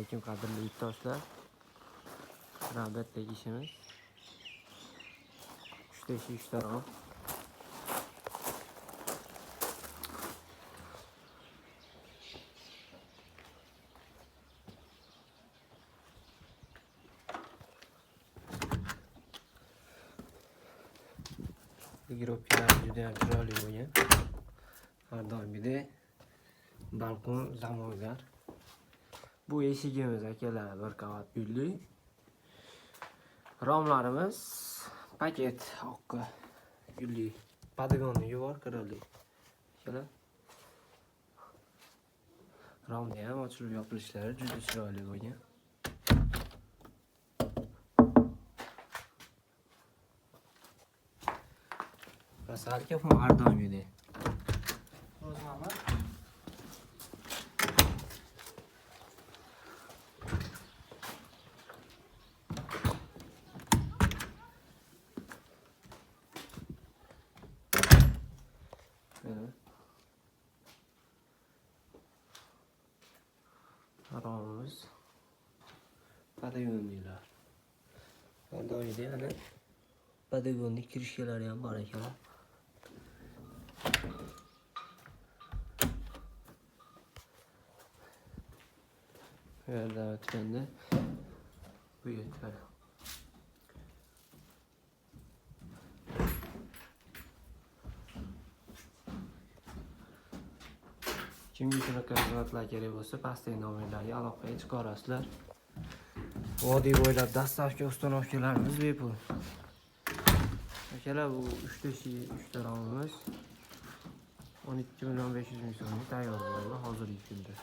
alaykum qadrli yurtdoshlar. Navbatdagi ishimiz 3 ish 3 rom. Giropilar juda ham chiroyli bo'lgan. Har doimgidek balkon zamonaviy. Bu eshigimiz akalar bir qavat gulli. Romlarimiz paket oqqa gulli. Podagonni yuvar qirili. Akalar. Romda ham ochilib yopilishlari juda chiroyli bo'lgan. Rasalga ham har doimgidek. Rozmalar. Romimiz Patagoniylar. Har doimgidek ana Patagonni kirishkalari ham bor ekan. Bu yerda o'tganda bu yerda kimga shunaqa xizmatlar kerak bo'lsa, pastdagi nomerlarga aloqaga chiqarasizlar. Vodiy bo'ylab dastlabki uстановkalarimiz bepul. Akalar, bu 3 romimiz 12 500 ming so'mga tayyor bo'ldi hozirgi kunda.